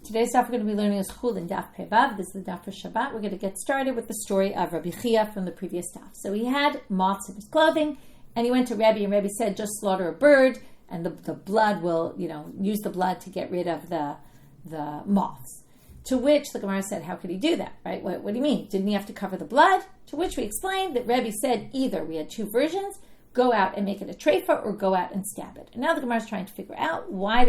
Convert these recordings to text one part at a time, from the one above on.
Today's daf we're going to be learning is Chullin daf Pei Vav. This is the daf for Shabbat. We're going to get started with the story of Rabbi Chia from the previous daf. So he had moths in his clothing, and he went to Rebbe, and Rebbe said, just slaughter a bird, and the blood will, use the blood to get rid of the moths. To which the Gemara said, how could he do that, right? What do you mean? Didn't he have to cover the blood? To which we explained that Rebbe said either. We had two versions, go out and make it a treifa, or go out and stab it. And now the Gemara is trying to figure out why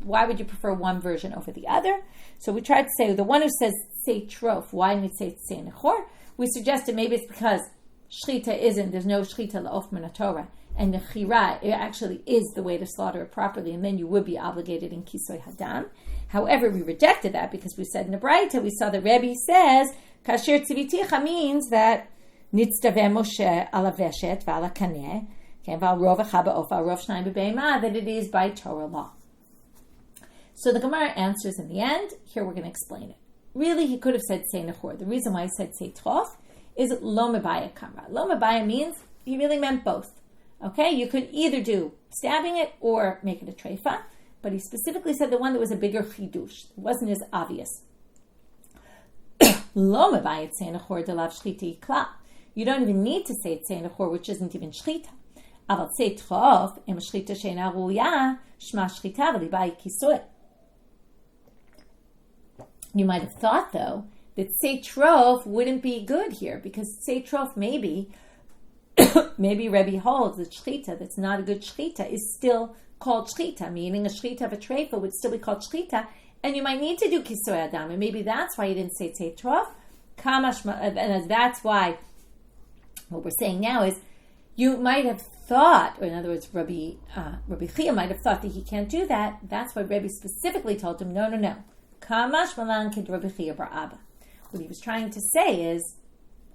would you prefer one version over the other? So we tried to say the one who says say trof, why didn't we say say nechor? We suggested maybe it's because shchita there's no shchita la'of min Torah, and nechira, it actually is the way to slaughter it properly, and then you would be obligated in kisoy hadam. However, we rejected that because we said in the Braita, we saw the Rebbe says kasher tziviticha means that nitztaveh Moshe ala veshet v'ala kaneh, that it is by Torah law. So the Gemara answers in the end. Here we're going to explain it. Really, he could have said say nechor. The reason why he said say trof is lo mebaya kamra. Lo mebaya means he really meant both. Okay, you could either do stabbing it or make it a treifa, but he specifically said the one that was a bigger chidush. It wasn't as obvious. Lo mebaya say nechor delav shchita yikla. You don't even need to say say nechor, which isn't even shchita. Aval say trof im shchita sheina ruya shma shchita v'libai kisoy. You might have thought, though, that say trof wouldn't be good here, because say trof maybe Rebbe holds that shchita that's not a good shchita is still called shchita, meaning a shchita of a treifa would still be called shchita, and you might need to do kisoy adam, and maybe that's why you didn't say trof. And that's why what we're saying now is you might have thought, or in other words, Rabbi Chia might have thought that he can't do that. That's why Rebbe specifically told him, no. Kamash malan kid Rabbi Chia bar Abba. What he was trying to say is,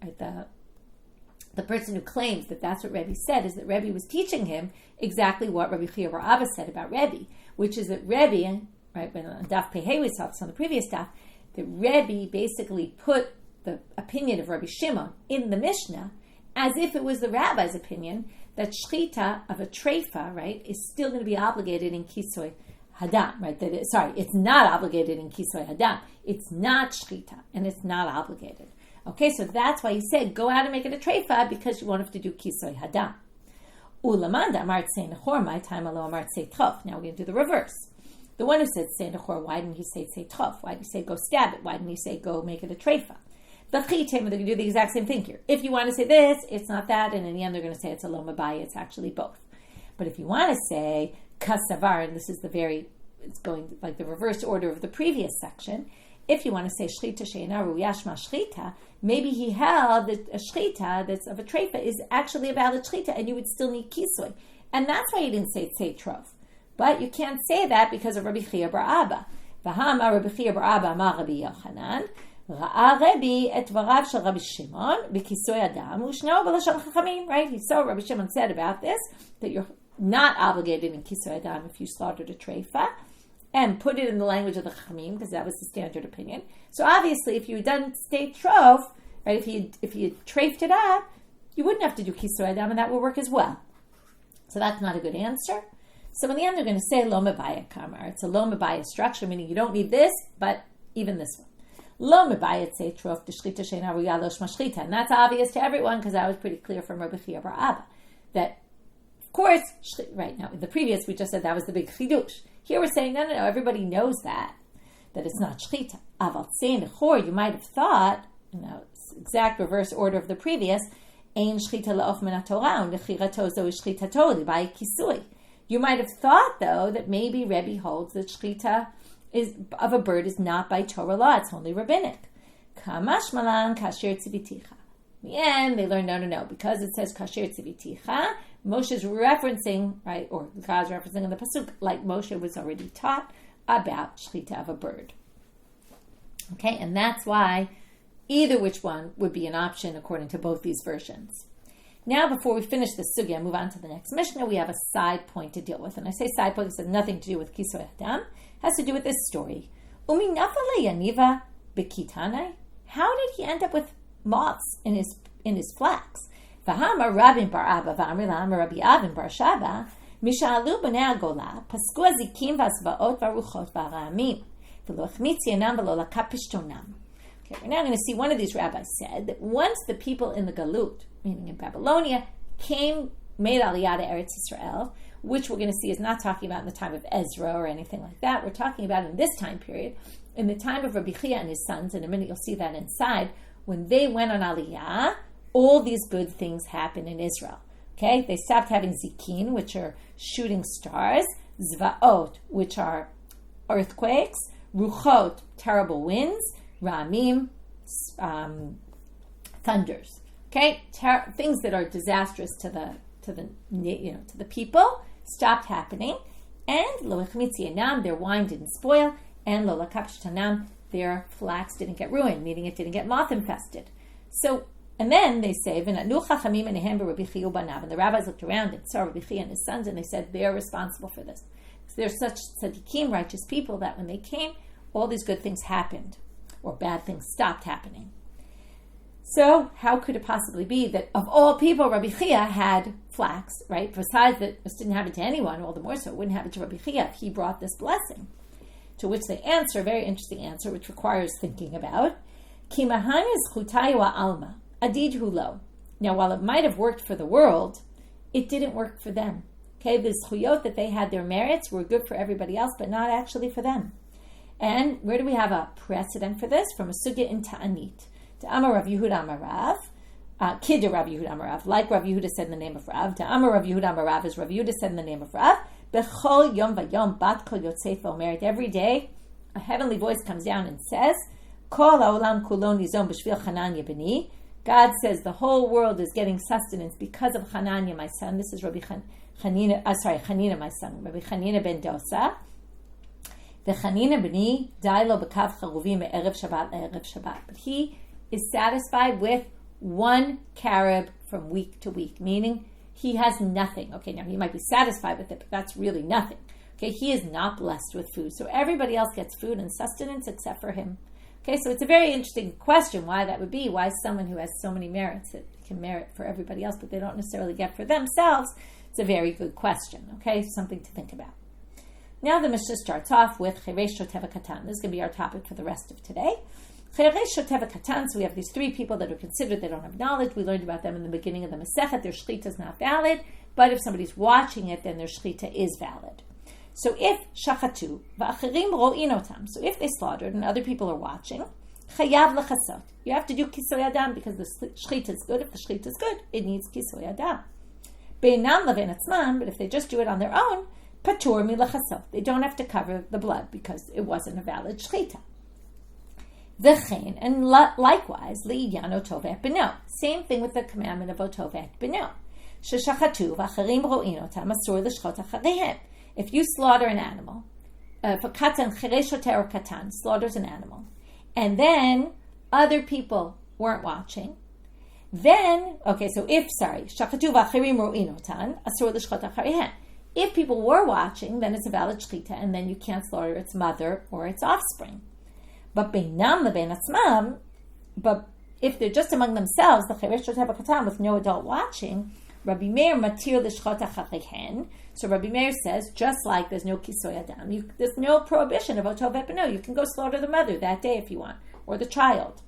right, the person who claims that that's what Rebbe said is that Rebbe was teaching him exactly what Rabbi Chia bar Abba said about Rebbe, which is that Rebbe, right, when on Daf Pehei we saw this on the previous daf, that Rebbe basically put the opinion of Rabbi Shimon in the Mishnah as if it was the rabbi's opinion that shchita of a treifa, right, is still going to be obligated in kisoy hadam, right? It's not obligated in kisoy hadam. It's not shchita, and it's not obligated. Okay, so that's why he said, go out and make it a treifa, because you won't have to do kisoy hadam. Ulamanda amart say nechor, my time alo amart say trof. Now we're going to do the reverse. The one who said say nechor, why didn't he say trof? Why did he say go stab it? Why didn't he say go make it a treifa? The chitim, they're going to do the exact same thing here. If you want to say this, it's not that, and in the end they're going to say it's a lo mabaya, it's actually both. But if you want to say kasavar, and this is it's going like the reverse order of the previous section, if you want to say shchita she'ena ruya shma shchita, maybe he held that a shchita that's of a treifa is actually a valid shchita, and you would still need kisoy. And that's why you didn't say trof. But you can't say that because of Rabbi Chia bar Abba. V'hama Rabbi Chia bar Abba amar Rabbi Yochanan, Ra'a Rebbe et dvarav shel Rabbi Shimon b'kisoy adam u'shneo b'lashon chachamim. Right? He saw Rabbi Shimon said about this that you're not obligated in kisoy adam if you slaughtered a treifa, and put it in the language of the chachamim because that was the standard opinion. So obviously, if you had done state trof, right? If you had treifed it up, you wouldn't have to do kisoy adam, and that would work as well. So that's not a good answer. So in the end, they're going to say lo mebaya kamar. It's a lo mebaya structure, meaning you don't need this, but even this one. Lo mebayet say trof d'shchita she'ena ruya lo shma shchita, and that's obvious to everyone because that was pretty clear from Rabbi Chia bar Abba. That, of course, right now in the previous we just said that was the big chidush. Here we're saying no. Everybody knows that it's not shchita. Aval say nechor, you might have thought, exact reverse order of the previous. Ein shchita la'of min haTorah u'nechirato zo shchitato libai kisui. You might have thought though that maybe Rebbe holds that shchita of a bird is not by Torah law, it's only rabbinic. Kamash malan kasher tziviticha. In the end, they learned no, because it says kasher tziviticha, Moshe's referencing, right, or God's referencing in the pasuk, like Moshe was already taught about shchita of a bird. Okay, and that's why either which one would be an option according to both these versions. Now, before we finish this sugya and move on to the next Mishnah, we have a side point to deal with. And I say side point because it has nothing to do with Kisoy Hadam. It has to do with this story. Umi nafale yaniva bekitanai. How did he end up with moths in his flax? V'hama Rabin bar Abba v'amri l'amar Rabbi Avin bar Shaba misha'alu b'nei agola pasku azikim v'asvaot v'aruchot v'aramim Okay, we're now going to see one of these rabbis said that once the people in the Galut, meaning in Babylonia, made Aliyah to Eretz Yisrael, which we're going to see is not talking about in the time of Ezra or anything like that. We're talking about in this time period, in the time of Rabbi Chia and his sons. In a minute you'll see that inside. When they went on Aliyah, all these good things happened in Israel. Okay, they stopped having zikin, which are shooting stars, zvaot, which are earthquakes, ruchot, terrible winds, ramim, thunders. Okay, things that are disastrous to the people stopped happening, and lo echmitzianam, their wine didn't spoil, and lo lakapshtanam, their flax didn't get ruined, meaning it didn't get moth infested. So, and then they say, v'natnu chachamim enehem b'Rabbi Chia ubanav, and the rabbis looked around and saw Rabbi Chia and his sons, and they said they're responsible for this. So they're such tzaddikim, righteous people, that when they came, all these good things happened, or bad things stopped happening. So how could it possibly be that of all people, Rabbi Chia had flax, right? Besides that this didn't happen to anyone, all the more so it wouldn't happen to Rabbi Chia if he brought this blessing. To which they answer, a very interesting answer, which requires thinking about, Ki mahanis chutayu alma, adid hulo. Now, while it might have worked for the world, it didn't work for them. Okay, the zchuyot that they had, their merits, were good for everybody else, but not actually for them. And where do we have a precedent for this? From a sugya in Ta'anit. Amar Rav Yehuda Amar Rav, Kid Rav Yehuda Amar Rav, like Rav Yehuda said in the name of Rav. Amar Rav Yehuda Amar Rav, as Rav Yehuda said in the name of Rav. Bechol yom vayom bat kol yotzei omeret. Every day, a heavenly voice comes down and says, Kol haolam kulo nizom b'shvil Chananya b'ni. God says the whole world is getting sustenance because of Chananya, my son. This is Chanina, my son. Rabbi Chanina ben Dosa. The Chanina b'ni dailo b'kav charuvim erev Shabbat le'erev Shabbat. But he is satisfied with one carob from week to week, meaning he has nothing. Okay, now he might be satisfied with it, but that's really nothing. Okay, he is not blessed with food. So everybody else gets food and sustenance except for him. Okay, so it's a very interesting question why that would be. Why someone who has so many merits that can merit for everybody else, but they don't necessarily get for themselves. It's a very good question. Okay, something to think about. Now the Mishnah starts off with Cheresh Shotev Katan. This is going to be our topic for the rest of today. So we have these three people that are considered they don't have knowledge. We learned about them in the beginning of the Masechet. Their shechita is not valid, but if somebody's watching it, then their shechita is valid. So if shachatu va'achirim ro'inotam, so if they slaughtered and other people are watching, chayav lechasot, you have to do kisoy adam because the shechita is good. If the shechita is good, it needs kisoy adam. Beinam levein atzman, but if they just do it on their own, patur mi lechasot, they don't have to cover the blood because it wasn't a valid shechita. V'chein, and likewise, li'idyan otovet b'no. Same thing with the commandment of otovet b'no. Sheshachatu v'acharim ro'inotam asur l'shchot achareihem. If you slaughter an animal, for katan chereshoter or katan slaughters an animal, and then other people weren't watching, then shachatu v'acharim ro'inotan asur l'shchot achareihem. If people were watching, then it's a valid shechita, and then you can't slaughter its mother or its offspring. But beinam lebein atzmam, but if they're just among themselves, the cheresh shotev katan with no adult watching, Rabbi Meir matir l'shchot achareihen. So Rabbi Meir says, just like there's no kisoy adam, there's no prohibition of otovet b'no. You can go slaughter the mother that day if you want, or the child.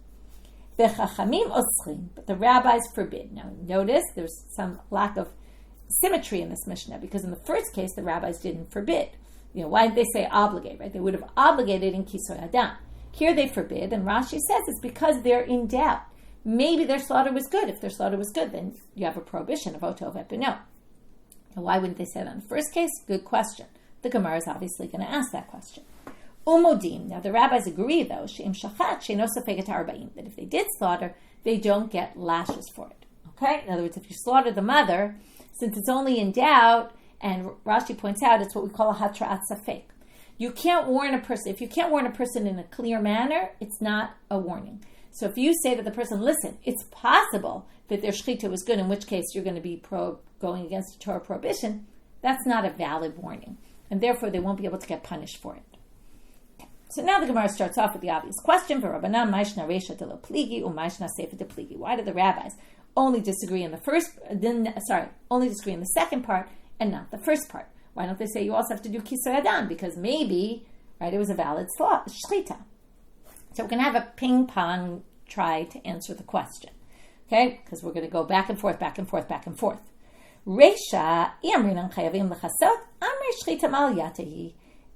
V'chachamim osrim, but the rabbis forbid. Now notice there's some lack of symmetry in this Mishnah, because in the first case the rabbis didn't forbid. Why did they say obligate, right? They would have obligated in kisoy adam. Here they forbid, and Rashi says it's because they're in doubt. Maybe their slaughter was good. If their slaughter was good, then you have a prohibition of otovet b'no. Now, why wouldn't they say that in the first case? Good question. The Gemara is obviously going to ask that question. Umodim. Now the rabbis agree, though, she'im shachat she'no sofeget arba'im, that if they did slaughter, they don't get lashes for it. Okay? In other words, if you slaughter the mother, since it's only in doubt, and Rashi points out it's what we call a hatra'at safek. You can't warn a person. If you can't warn a person in a clear manner, it's not a warning. So if you say to the person, listen, it's possible that their shechita was good, in which case you're going to be going against the Torah prohibition, that's not a valid warning. And therefore they won't be able to get punished for it. Okay. So now the Gemara starts off with the obvious question, why do the rabbis only disagree in the second part and not the first part? Why don't they say you also have to do kisoy adam? Because maybe right? It was a valid shchita. So we're going to have a ping pong try to answer the question, okay? Because we're going to go back and forth, back and forth, back and forth. Reisha,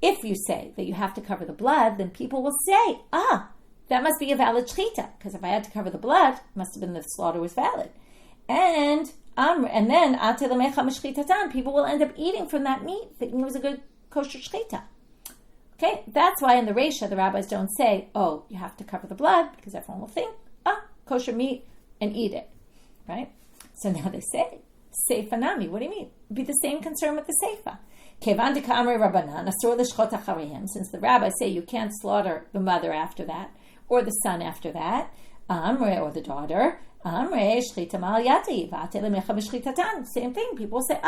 if you say that you have to cover the blood, then people will say, that must be a valid shchita, because if I had to cover the blood, it must have been the slaughter was valid. And then people will end up eating from that meat, thinking it was a good kosher shchita. Okay, that's why in the Reisha, the rabbis don't say, you have to cover the blood, because everyone will think, kosher meat, and eat it, right? So now they say, Seifa nami, what do you mean? It'd be the same concern with the Seifa. Since the rabbis say you can't slaughter the mother after that, or the son after that, or the daughter, same thing. People say,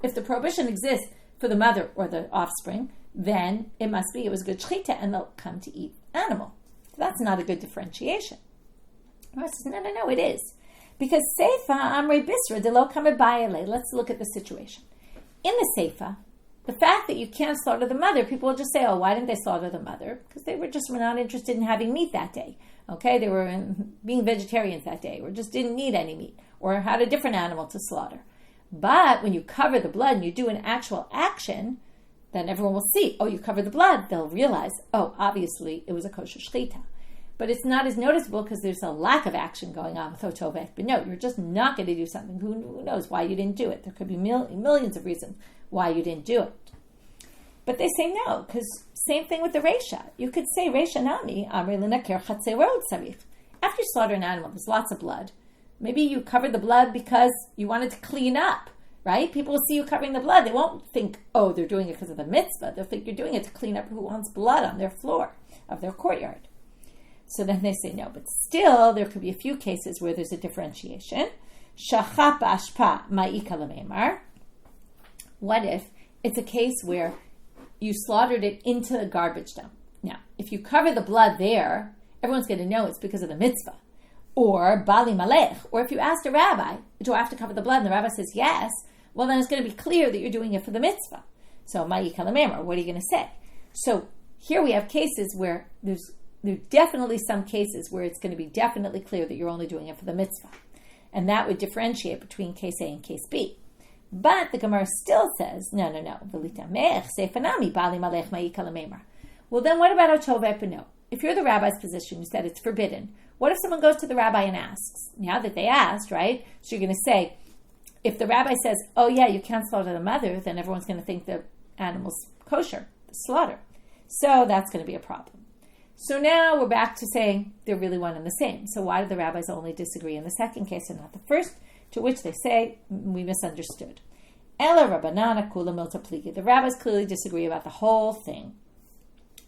if the prohibition exists for the mother or the offspring, then it must be it was good shchita, and they'll come to eat animal. So that's not a good differentiation. No, it is. Because Seifa Amrei Bisra de lo kamer bayale. Let's look at the situation. In the Seifa, the fact that you can't slaughter the mother, people will just say, why didn't they slaughter the mother? Because they were not interested in having meat that day. Okay, they were being vegetarians that day, or just didn't need any meat, or had a different animal to slaughter. But when you cover the blood and you do an actual action, then everyone will see, you covered the blood. They'll realize, obviously it was a kosher shchita. But it's not as noticeable because there's a lack of action going on with Otovek. But no, you're just not going to do something. Who knows why you didn't do it? There could be millions of reasons why you didn't do it. But they say no, because same thing with the Reisha. You could say, Reisha nami, amri l'naker chatzerot sarich. After you slaughter an animal, there's lots of blood. Maybe you covered the blood because you wanted to clean up, right? People will see you covering the blood. They won't think, they're doing it because of the mitzvah. They'll think you're doing it to clean up who wants blood on their floor of their courtyard. So then they say no, but still there could be a few cases where there's a differentiation. Shachap ashpa ma'ika lememar. What if it's a case where you slaughtered it into the garbage dump? Now, if you cover the blood there, everyone's going to know it's because of the mitzvah. Or bali malech. Or if you asked a rabbi, do I have to cover the blood? And the rabbi says yes. Well, then it's going to be clear that you're doing it for the mitzvah. So ma'ika lememar. What are you going to say? So here we have cases where there are definitely some cases where it's going to be definitely clear that you're only doing it for the mitzvah. And that would differentiate between case A and case B. But the Gemara still says, no. Well, then what about Otoveh B'no? If you're the rabbi's position, you said it's forbidden. What if someone goes to the rabbi and asks? Now that they asked, right? So you're going to say, if the rabbi says, you can't slaughter the mother, then everyone's going to think the animal's kosher, slaughter. So that's going to be a problem. So now we're back to saying they're really one and the same. So why do the rabbis only disagree in the second case and not the first? To which they say, we misunderstood. Ela Rabbanana Kula Milta Pligi. The rabbis clearly disagree about the whole thing.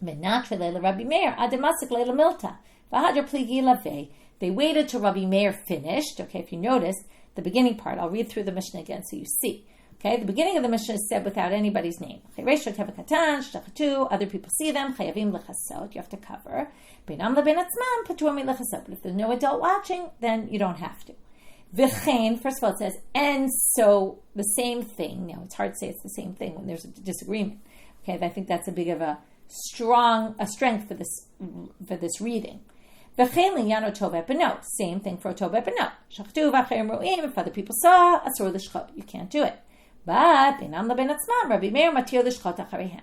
Menatre Leila Rabbi Meir, Ademasik Leila Milta. Vahadra Pligi Lave. They waited till Rabbi Meir finished. Okay, if you notice, the beginning part, I'll read through the Mishnah again so you see. Okay, the beginning of the Mishnah is said without anybody's name. Other people see them. You have to cover. But if there's no adult watching, then you don't have to. First of all, it says, and so the same thing. Now, it's hard to say it's the same thing when there's a disagreement. Okay, I think that's a big of a strength for this reading. Same thing for Otoveh B'no. If other people saw, you can't do it. But Rabbi Meir matir l'shchot achareihem,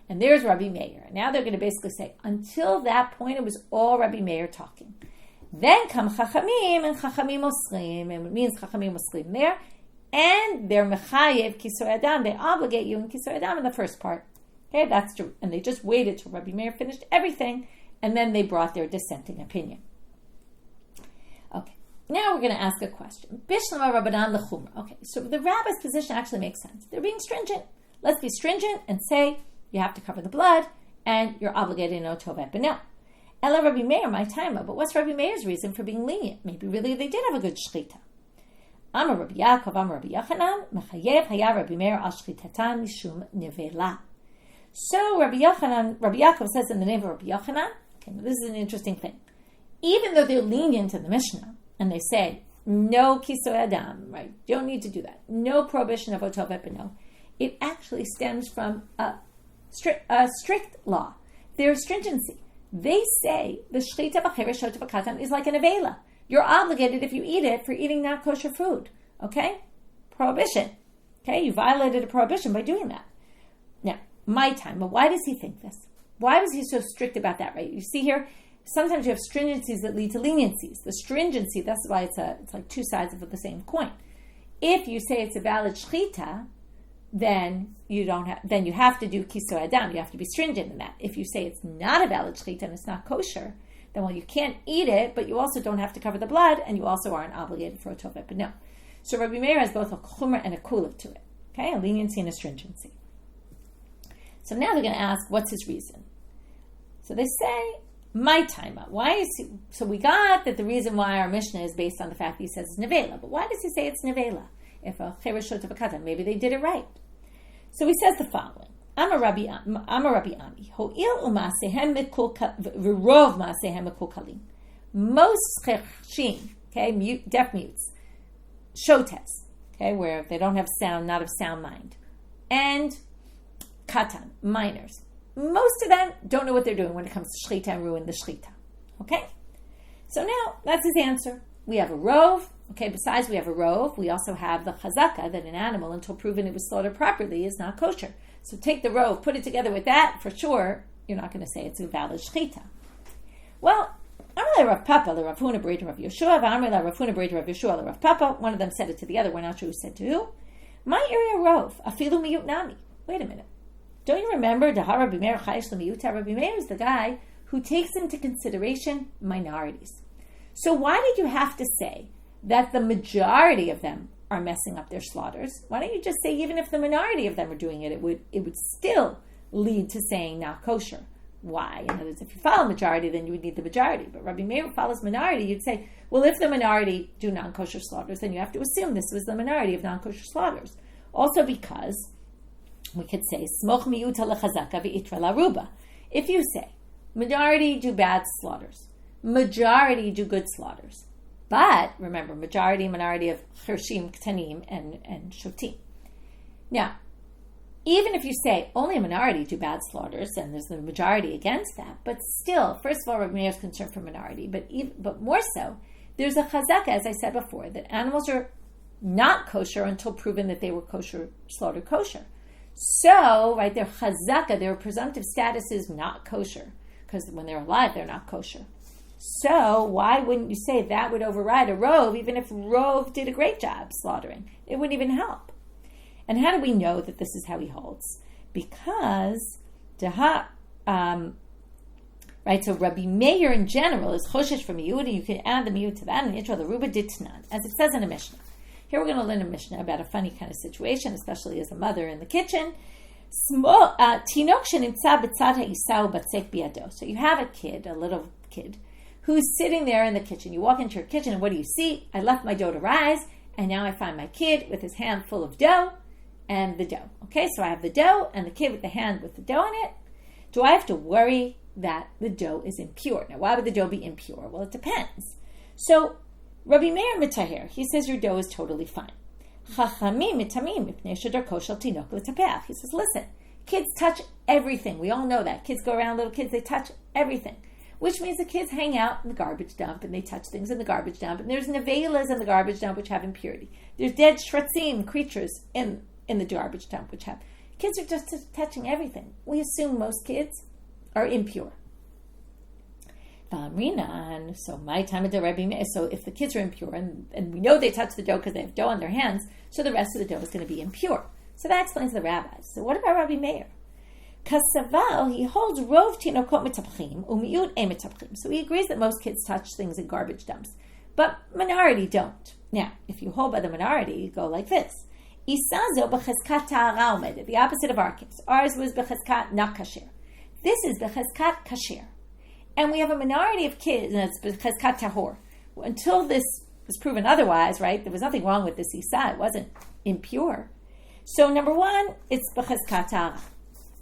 and there's Rabbi Meir. Now they're going to basically say until that point it was all Rabbi Meir talking. Then come Chachamim and Chachamim Oslim, and it means Chachamim Oslim there, and they're mechayev kisur adam. They obligate you in kisur adam in the first part. Okay, that's true, and they just waited till Rabbi Meir finished everything, and then they brought their dissenting opinion. Okay. Now we're going to ask a question. Bishlama Rabbanan l'chumra. Okay, so the rabbi's position actually makes sense. They're being stringent. Let's be stringent and say you have to cover the blood and you're obligated in Otoveh B'no. Ela Rabbi Meir, my timer. But what's Rabbi Meir's reason for being lenient? Maybe really they did have a good shchita. Amar Rabbi Yaakov, Amar Rabbi Yochanan, mechayev haya Rabbi Meir al shchitatan mishum nevela. So Rabbi Yaakov says in the name of Rabbi Yochanan, okay, this is an interesting thing. Even though they're lenient in the Mishnah, and they say, no kisur adam, right? You don't need to do that. No prohibition of Otoveh B'no. It actually stems from a strict law. their stringency. They say the shchita b'cheres shota b'katan is like an avela. You're obligated if you eat it for eating not kosher food. Okay? Prohibition. Okay? You violated a prohibition by doing that. Now, my time. But why does he think this? Why was he so strict about that, right? You see here, sometimes you have stringencies that lead to leniencies. The stringency, that's why it's like two sides of the same coin. If you say it's a valid shchita, then you have to do kiso adam. You have to be stringent in that. If you say it's not a valid shchita and it's not kosher, then you can't eat it, but you also don't have to cover the blood, and you also aren't obligated for a tofet. But no. So Rabbi Meir has both a chumrah and a kuluk to it. Okay, a leniency and a stringency. So now they're going to ask, what's his reason? So they say, my taima. Why is he? So we got that the reason why our Mishnah is based on the fact that he says it's nevela. But why does he say it's nevela? If a cheresh shota b'katan, maybe they did it right. So he says the following: I'm a Rabbi Ami. Ho'il u'maasehem v'rov maasehem mekukalim. Most cheshim, okay, deaf mutes, shotes, okay, where they don't have sound, not of sound mind, and katan, minors. Most of them don't know what they're doing when it comes to shchita and ruin the shchita. Okay? So now, that's his answer. We have a rov. Okay, besides we have a rov, we also have the chazaka, that an animal, until proven it was slaughtered properly, is not kosher. So take the rov, put it together with that, for sure, you're not going to say it's a valid shchita. Well, Amrei Rav Papa, the Rav Huna B'Reita Rav Yeshua, Amrei Rav Huna B'Reita Rav Yeshua, the Rav Papa, one of them said it to the other, we're not sure who said to who. My area rov, afilu miyut nami. Wait a minute. Don't you remember Dahar Rabbi Meir Chayish L'Miyuta? Rabbi Meir is the guy who takes into consideration minorities. So why did you have to say that the majority of them are messing up their slaughters? Why don't you just say even if the minority of them are doing it, it would still lead to saying not kosher? Why? In other words, if you follow majority, then you would need the majority. But Rabbi Meir follows minority, you'd say, well, if the minority do non-kosher slaughters, then you have to assume this was the minority of non-kosher slaughters. Also because we could say, smoch miyuta lechazaka v'itra laruba. If you say, majority do bad slaughters, majority do good slaughters, but remember, majority, minority of chershim, ktanim, and shotim. Now, even if you say only a minority do bad slaughters, and there's the majority against that, but still, first of all, Rabbi Meir is concerned for minority, but more so, there's a chazaka, as I said before, that animals are not kosher until proven that they were kosher, slaughtered kosher. So, right, their chazaka, their presumptive status is not kosher, because when they're alive, they're not kosher. So, why wouldn't you say that would override a rov, even if rov did a great job slaughtering? It wouldn't even help. And how do we know that this is how he holds? Because, right, so Rabbi Meir in general is choshesh from miyut, and you can add the miyut to that, and the ruba ditnan, as it says in a Mishnah. Here we're going to learn a Mishnah about a funny kind of situation, especially as a mother in the kitchen. So you have a kid, a little kid, who's sitting there in the kitchen. You walk into your kitchen, and what do you see? I left my dough to rise, and now I find my kid with his hand full of dough and the dough. Okay, so I have the dough and the kid with the hand with the dough in it. Do I have to worry that the dough is impure? Now, why would the dough be impure? Well, it depends. So, Rabbi Meir Mitaher, he says your dough is totally fine. Chachamim mitamim mipnei shedarko shel tinok l'tapeach. He says, listen, kids touch everything. We all know that. Kids go around, little kids, they touch everything. Which means the kids hang out in the garbage dump and they touch things in the garbage dump. And there's nevelas in the garbage dump which have impurity. There's dead shratzim, creatures, in the garbage dump which have. Kids are just touching everything. We assume most kids are impure. So my time at the Rebbe, so if the kids are impure and we know they touch the dough because they have dough on their hands, so the rest of the dough is going to be impure. So that explains the rabbis. So what about Rabbi Meir? Kasaval, he holds rov tinokot mitapchim u'miut e mitapchim. So he agrees that most kids touch things in garbage dumps, but minority don't. Now, if you hold by the minority, you go like this. Isazo b'cheskat ta'ara omedet, the opposite of our case. Ours was b'cheskat not kasher. This is b'cheskat kasher. And we have a minority of kids, and it's b'cheskat tahor. Until this was proven otherwise, right, there was nothing wrong with this isa. It wasn't impure. So number one, it's b'cheskat ta'ara.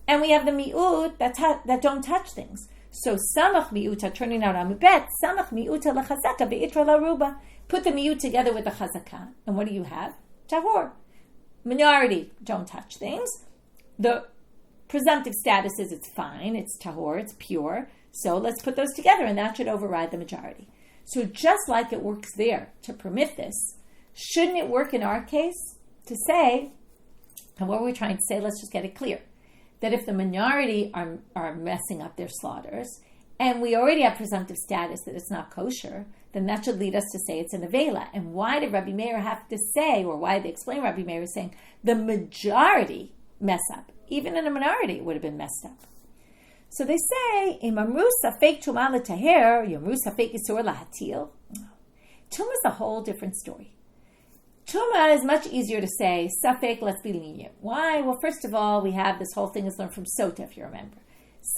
And we have the mi'ut that don't touch things. So samach mi'uta, turning out on mibet, samach mi'uta lechazaka be'itra laruba. Put the mi'ut together with the chazaka. And what do you have? Tahor. Minority don't touch things. The presumptive status is it's fine, it's tahor, it's pure. So let's put those together, and that should override the majority. So just like it works there to permit this, shouldn't it work in our case to say, and what we're trying to say, let's just get it clear, that if the minority are messing up their slaughters, and we already have presumptive status that it's not kosher, then that should lead us to say it's an avela. And why did Rabbi Meir have to say, or why did they explain Rabbi Meir saying, the majority mess up? Even in a minority, it would have been messed up. So they say, Imamru safek tuma l'taher, yamru safek isur lahatil. Tuma is a whole different story. Tuma is much easier to say, safek, let's be lenient. Why? Well, first of all, we have this whole thing is learned from Sota, if you remember.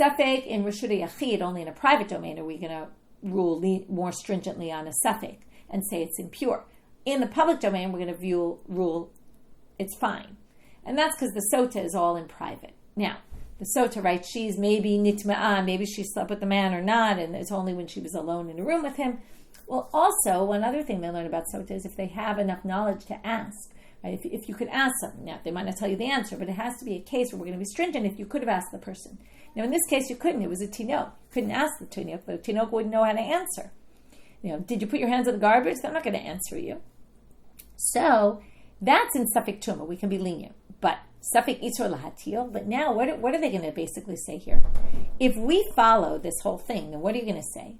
Safek in Reshut Yachid, only in a private domain, are we going to rule more stringently on a safek and say it's impure. In the public domain, we're going to rule it's fine. And that's because the Sota is all in private. Now, the Sota writes she's maybe nitma'ah, maybe she slept with the man or not, and it's only when she was alone in a room with him. Well, also, one other thing they learn about Sota is if they have enough knowledge to ask. Right? If you could ask something, now they might not tell you the answer, but it has to be a case where we're going to be stringent if you could have asked the person. Now, in this case, you couldn't. It was a tinok. You couldn't ask the tinok. The tinok wouldn't know how to answer. Did you put your hands in the garbage? They're not going to answer you. So that's in Safek Tuma. We can be lenient. But Safek Isur Lahatil. But now, what are they going to basically say here? If we follow this whole thing, then what are you going to say?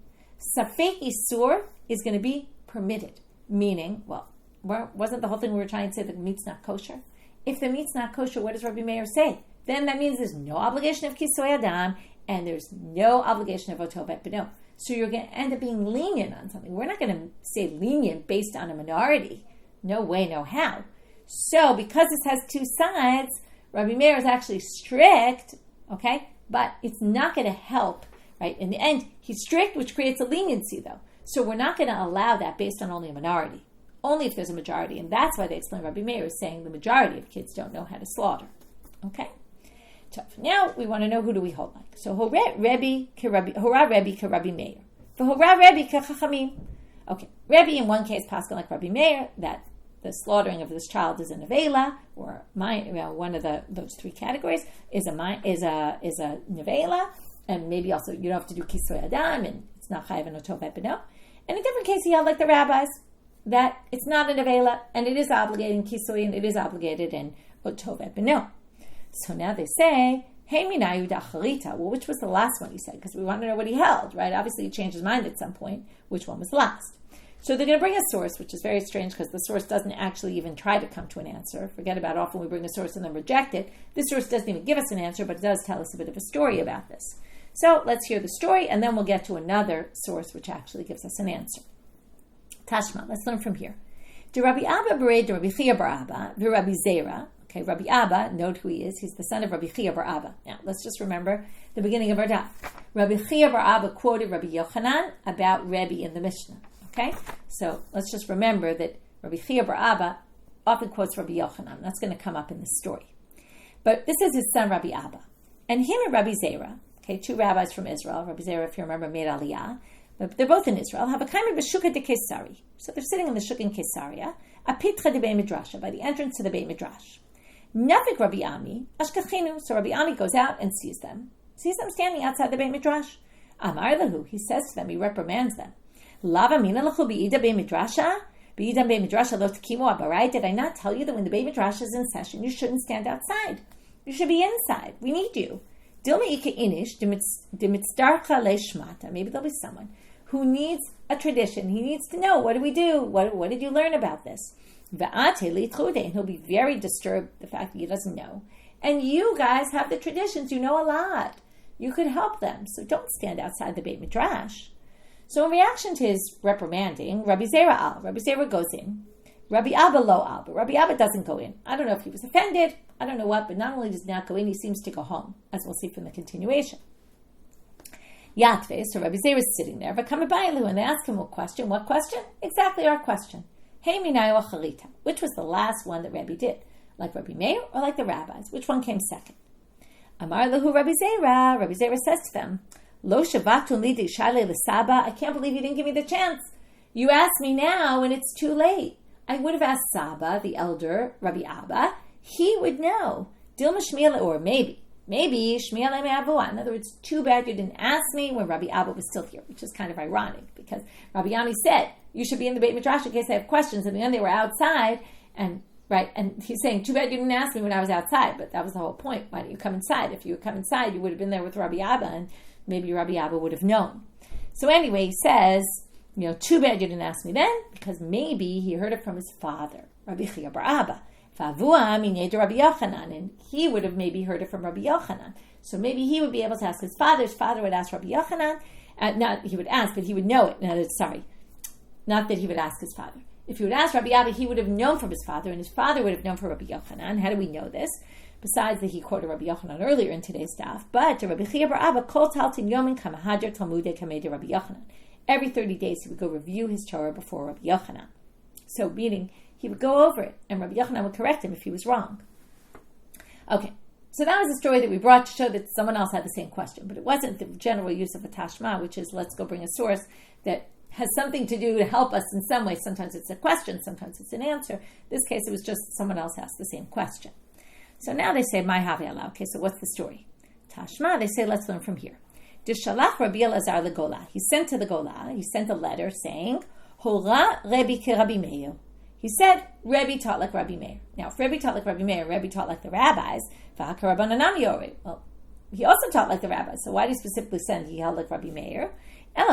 Safek Isur is going to be permitted. Meaning, well, wasn't the whole thing we were trying to say that the meat's not kosher? If the meat's not kosher, what does Rabbi Meir say? Then that means there's no obligation of Kisoy Adam, and there's no obligation of Oto Bet Beno. So you're going to end up being lenient on something. We're not going to say lenient based on a minority. No way, no how. So because this has two sides, Rabbi Meir is actually strict, okay? But it's not going to help, right? In the end, he's strict, which creates a leniency, though. So we're not going to allow that based on only a minority. Only if there's a majority. And that's why they explain Rabbi Meir is saying the majority of kids don't know how to slaughter. Okay? So now we want to know, who do we hold like? So Hora Rebbe ke Rabbi Meir. Hora Rebbe ke Chachamim. Okay, Rebbe in one case passed on like Rabbi Meir that the slaughtering of this child is an avela, or one of those three categories is a nevela, and maybe also you don't have to do kisoy adam, and it's not chayav and oto bet beno. In a different case, he held like the rabbis that it's not an avela, and it is obligated in kisoy, and it is obligated in oto bet beno. So now they say, hey minayu dacharita. Well, which was the last one he said? Because we want to know what he held, right? Obviously, he changed his mind at some point. Which one was last? So they're going to bring a source, which is very strange because the source doesn't actually even try to come to an answer. Forget about often we bring a source and then reject it. This source doesn't even give us an answer, but it does tell us a bit of a story about this. So let's hear the story, and then we'll get to another source which actually gives us an answer. Tashma, let's learn from here. De Rabbi Abba bered de Rabbi Chia bar Abba, de Rabbi Zera. Okay, Rabbi Abba, note who he is. He's the son of Rabbi Chia bar Abba. Now, let's just remember the beginning of our daf. Rabbi Chia bar Abba quoted Rabbi Yochanan about Rebbe in the Mishnah. Okay, so let's just remember that Rabbi Chia bar Abba often quotes Rabbi Yochanan. That's going to come up in this story. But this is his son, Rabbi Abba. And him and Rabbi Zera, okay, two rabbis from Israel. Rabbi Zera, if you remember, made Aliyah. But they're both in Israel. Have a kind of a shukah de Kesari. So they're sitting in the shuk in Kesaria, a pitra de Beit Midrash, by the entrance to the Beit Midrash. Nafik Rabbi Ami, Ashkachinu. So Rabbi Ami goes out and sees them standing outside the Beit Midrash. Amar lahu, he says to them, he reprimands them. Lava mina lachu beida Beit Midrasha? Beida Beit Midrasha lo tekimu abarai. Did I not tell you that when the Beit Midrash is in session, you shouldn't stand outside? You should be inside. We need you. Dilma ika inish demitzdarcha leishmata. Maybe there'll be someone who needs a tradition. He needs to know, what do we do? What did you learn about this? And he'll be very disturbed the fact that he doesn't know. And you guys have the traditions. You know a lot. You could help them. So don't stand outside the Beit Midrash. So in reaction to his reprimanding, Rabbi Zera goes in. Rabbi Abba lo al, but Rabbi Abba doesn't go in. I don't know if he was offended. I don't know what, but not only does he not go in, he seems to go home, as we'll see from the continuation. Yatve, so Rabbi Zera is sitting there, but Kamabaylu, and they ask him a question. What question? Exactly our question. Hey minayu acharita. Which was the last one that Rabbi did? Like Rabbi Meir or like the rabbis? Which one came second? Amar lahu Rabbi Zera. Rabbi Zera says to them, Lo shavatun li d'ishale l'saba. I can't believe you didn't give me the chance. You asked me now and it's too late. I would have asked Saba, the elder, Rabbi Abba. He would know. Dilma Shmiela, or maybe maybe Shmi alei me'avua. In other words, too bad you didn't ask me when Rabbi Abba was still here, which is kind of ironic because Rabbi Ami said you should be in the Beit Midrash in case I have questions, and then they were outside, and he's saying, too bad you didn't ask me when I was outside, but that was the whole point. Why don't you come inside? If you would come inside, you would have been there with Rabbi Abba, and maybe Rabbi Abba would have known. So anyway, he says, too bad you didn't ask me then, because maybe he heard it from his father, Rabbi Chia bar Abba. Favua minei de Rabbi Yochanan, and he would have maybe heard it from Rabbi Yochanan. So maybe he would be able to ask his father. His father would ask Rabbi Yochanan. Not he would ask, but he would know it. No, sorry, not that he would ask his father. If he would ask Rabbi Abba, he would have known from his father, and his father would have known from Rabbi Yochanan. How do we know this? Besides that he quoted Rabbi Yochanan earlier in today's daf, but Rabbi Chia bar Abba kol taltin yomin kamahadr talmudei kamei Rabbi Yochanan. Every 30 days he would go review his Torah before Rabbi Yochanan. So meaning he would go over it, and Rabbi Yochanan would correct him if he was wrong. Okay, so that was a story that we brought to show that someone else had the same question, but it wasn't the general use of a tashma, which is let's go bring a source that has something to do to help us in some way. Sometimes it's a question, sometimes it's an answer. In this case, it was just someone else asked the same question. So now they say, Mai Havi Allah. Okay, so what's the story? Tashma, they say, let's learn from here. Dishalach Rabbi Elazar leGola. He sent to the Gola, he sent a letter saying, Hora Rebbe ke Rabbi Meir. He said, Rebbe taught like Rabbi Meir. Now, if Rebbe taught like Rabbi Meir, Rebbe taught like the rabbis, well, he also taught like the rabbis. So why do you specifically send he held like Rabbi Meir? So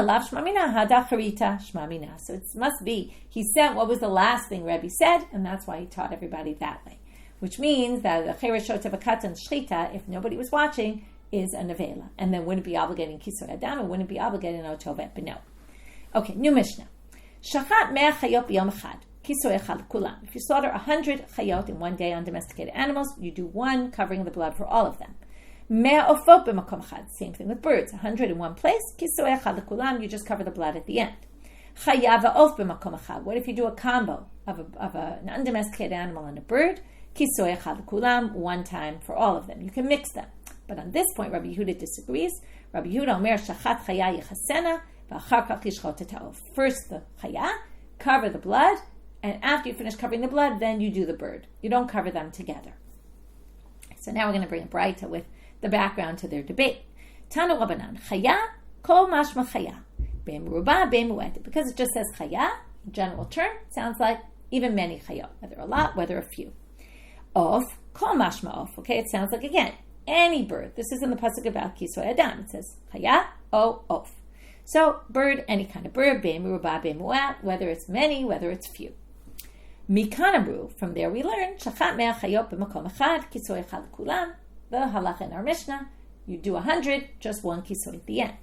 it must be, he sent what was the last thing Rebbe said, and that's why he taught everybody that way. Which means that the Chereshot of a katan shchita, if nobody was watching, is a nevela. And then wouldn't be obligating kisoy adam, and wouldn't be obligating otovet b'no. Okay, new Mishnah. Shachat mea chayot b'yom echad. If you slaughter 100 chayot in one day on domesticated animals, you do one covering the blood for all of them. Same thing with birds. 100 in one place. You just cover the blood at the end. What if you do a combo of an undomesticated animal and a bird? One time for all of them. You can mix them. But on this point, Rabbi Yehuda disagrees. Rabbi Yehuda omer shachat chaya yichasena v'achar kach yishchot eta'of. First the chaya, cover the blood, and after you finish covering the blood, then you do the bird. You don't cover them together. So now we're going to bring a braita with the background to their debate. Tanu Rabbanan, chaya, kol mashma chaya, be'meruba, be'mu'ed. Because it just says chaya, general term, sounds like even many chayot, whether a lot, whether a few. Of, kol mashma of, okay, it sounds like, again, any bird. This is in the pasuk about kisoy adam. It says chaya, o, of. So, bird, any kind of bird, be'meruba, be'mu'ed, whether it's many, whether it's few. Mikanamru, from there we learn, shachat mea chayot b'makom echad, kisoy echad kulam. The halacha in our Mishnah, you do 100, just one kisoy at the end.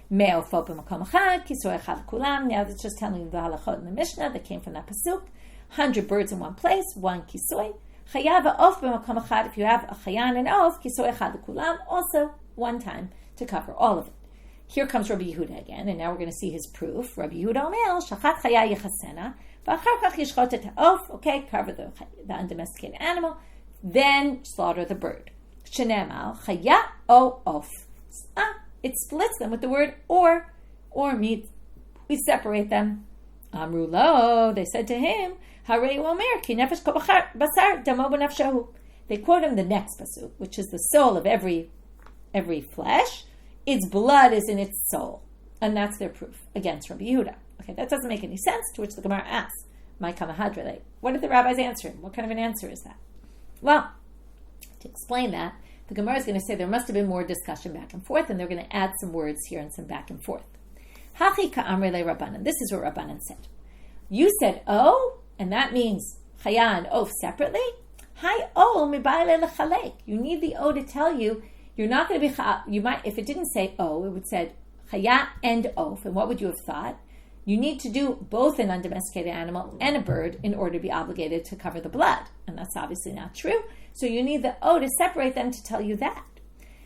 Mea ofot b'makom echad, kisoy echad kulam. Now that's just telling you the halachot in the Mishnah that came from that pasuk. 100 birds in one place, one kisoy. Chaya v'of b'makom echad, if you have a chaya and an of, kisoy echad kulam, also one time to cover all of it. Here comes Rabbi Yehuda again, and now we're going to see his proof. Rabbi Yehuda omer, shachat chaya yichasena, okay, cover the undomesticated animal, then slaughter the bird. Shenemal chaya o of. It splits them with the word or means we separate them. Amru lo, they said to him, Harei omer ki nefesh kol basar damo b'nafshahu. They quote him the next pasuk, which is the soul of every flesh. Its blood is in its soul, and that's their proof against Rabbi Yehuda. Okay, that doesn't make any sense, to which the Gemara asks, my kamahadrele. What did the rabbis answer him? What kind of an answer is that? Well, to explain that, the Gemara is going to say there must have been more discussion back and forth, and they're going to add some words here and some back and forth. Hachi ka'amrele Rabbanan. This is what Rabbanan said. You said oh, and that means chaya and oaf separately. Hi o mibayle lechalek. You need the o to tell you you're not going to be. You might, if it didn't say o, it would said chaya and oaf. And what would you have thought? You need to do both an undomesticated animal and a bird in order to be obligated to cover the blood. And that's obviously not true. So you need the O to separate them to tell you that.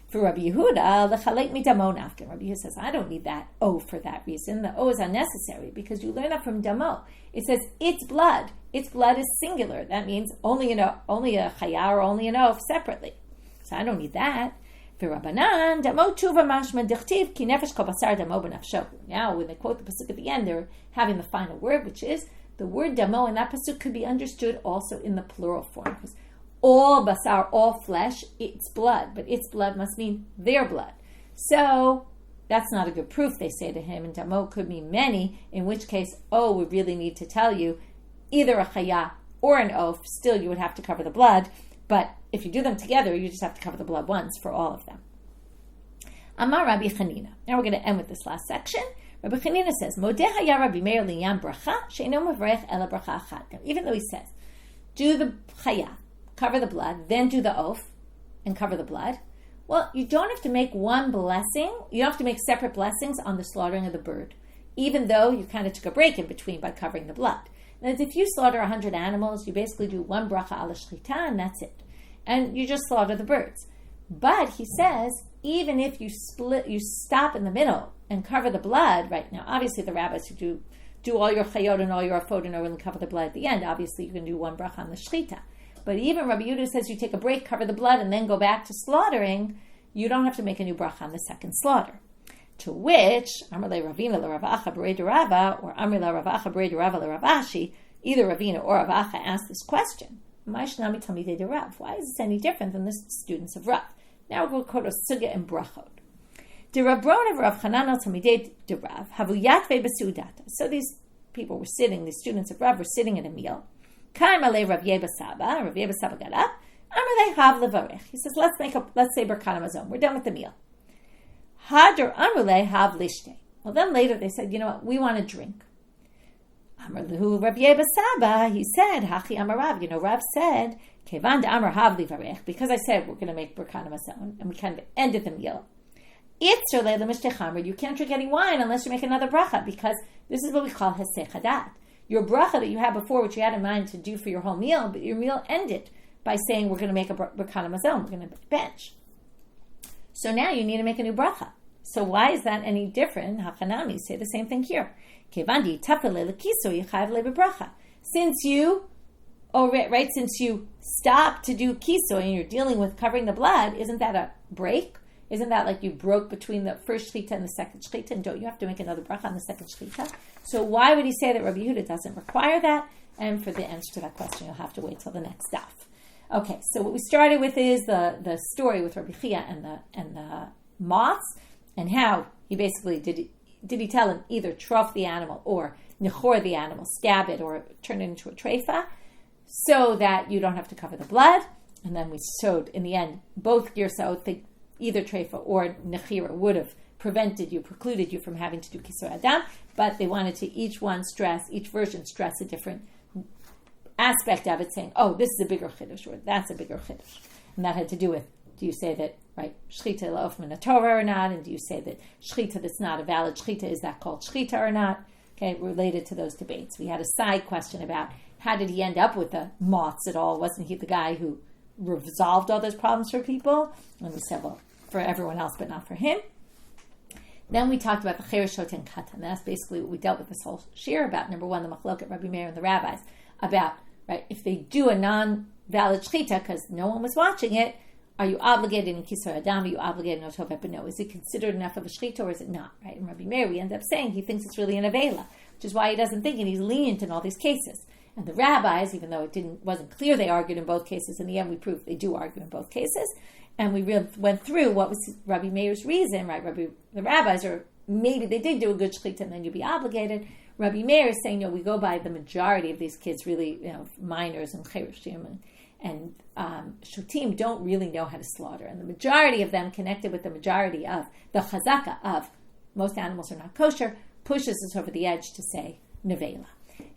For Rabbi Yehuda, l'chalek midamo nafkin. Rabbi Yehuda says, I don't need that O for that reason. The O is unnecessary because you learn that from damo. It says its blood. Its blood is singular. That means only a chaya or only an O separately. So I don't need that. V'Rabbanan damo tshuva mashma dichtiv ki nefesh kol basar damo b'nafsho. Now, when they quote the pasuk at the end, they're having the final word, which is the word damo in that pasuk could be understood also in the plural form, because all basar, all flesh, it's blood, but its blood must mean their blood. So that's not a good proof, they say to him, and damo could mean many, in which case, we really need to tell you either a chaya or an oaf, still you would have to cover the blood, but if you do them together, you just have to cover the blood once for all of them. Amar Rabbi Chanina. Now we're going to end with this last section. Rabbi Chanina says, Modeh haya Rabbi Meir liyan bracha, she'eno mavrech ela bracha achat. Even though he says, do the chaya, cover the blood, then do the oaf, and cover the blood, well, you don't have to make one blessing. You don't have to make separate blessings on the slaughtering of the bird, even though you kind of took a break in between by covering the blood. Now, if you slaughter 100 animals, you basically do one bracha ala shchita, and that's it. And you just slaughter the birds. But he says, even if you stop in the middle and cover the blood, right now, obviously the rabbis who do all your chayot and all your afot and really cover the blood at the end, obviously you can do one bracha on the shchita. But even Rabbi Yehuda says you take a break, cover the blood, and then go back to slaughtering. You don't have to make a new bracha on the second slaughter. To which, Amar le Ravina le Rav Acha b'rei de Rava, or Amar le Rav Acha b'rei de Rava le Rav Ashi, either Ravina or Rav Acha asked this question. Why is this any different than the students of Rav? Now we'll go to Sugya and Brachot. De Rav Bron of Rav Chanan al Talmidei de Rav, havu yatve b'sudata. So these people were sitting, the students of Rav were sitting at a meal. Kaim alei Rav Yeba Saba. Rav Yeba Saba got up. Amar le hav levarech. He says, let's say Birkat Hamazon. We're done with the meal. Hadar amar le hav lishte. Well, then later they said, you know what, we want to drink. Amar lehu Rav Yeba Saba. He said, Hachi Amar Rav. You know, Rav said, Kevan de Amar hav levarech. Because I said we're going to make Birkat Hamazon, and we kind of ended the meal. You can't drink any wine unless you make another bracha, because this is what we call hesech hadat. Your bracha that you had before, which you had in mind to do for your whole meal, but your meal ended by saying we're going to make a Birkat Hamazon, we're going to bench. So now you need to make a new bracha. So why is that any different? Hachanami say the same thing here. Since you stopped to do kiso and you're dealing with covering the blood, isn't that a break? Isn't that like you broke between the first shchita and the second shchita, and don't you have to make another bracha on the second shchita? So why would he say that Rabbi Yehuda doesn't require that? And for the answer to that question, you'll have to wait till the next daf. Okay, so what we started with is the story with Rabbi Chia and the moths, and how he basically did he tell him either trough the animal or nechor the animal, stab it, or turn it into a treifa, so that you don't have to cover the blood. And then we showed in the end both girsot think either treifa or nechira would have precluded you from having to do kisor adam, but they wanted to each version stress a different aspect of it, saying, oh, this is a bigger chiddush, or that's a bigger chiddush. And that had to do with, do you say that, right, shchita la'of min Torah or not, and do you say that shchita that's not a valid shchita, is that called shchita or not? Okay, related to those debates. We had a side question about how did he end up with the moths at all? Wasn't he the guy who resolved all those problems for people? And we said, well, for everyone else, but not for him. Then we talked about the chereshot and katan. That's basically what we dealt with this whole shir about. Number one, the machloket Rabbi Meir and the rabbis about, right, if they do a non-valid shchita because no one was watching it, are you obligated in kisor adam? Are you obligated in otov epino? Is it considered enough of a shchita or is it not? Right? And Rabbi Meir, we end up saying he thinks it's really an avela, which is why he doesn't think, and he's lenient in all these cases. And the rabbis, even though it wasn't clear they argued in both cases, in the end we proved they do argue in both cases. And we went through what was Rabbi Meir's reason, right? The rabbis are, maybe they did do a good shchita and then you'd be obligated. Rabbi Meir is saying, we go by the majority of these kids, really, minors and cherushim and shutim don't really know how to slaughter. And the majority of them, connected with the majority of the chazaka of most animals are not kosher, pushes us over the edge to say nevela.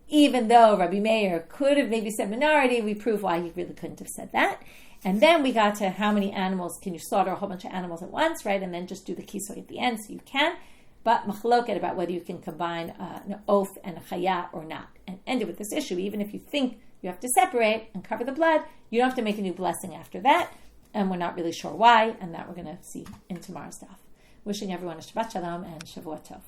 Even though Rabbi Meir could have maybe said minority, we prove why he really couldn't have said that. And then we got to how many animals can you slaughter, a whole bunch of animals at once, right? And then just do the kisoy at the end, so you can. But machloket about whether you can combine an oaf and a chaya or not. And ended with this issue, even if you think you have to separate and cover the blood, you don't have to make a new blessing after that. And we're not really sure why, and that we're going to see in tomorrow's daf. Wishing everyone a Shabbat Shalom and Shavua Tov.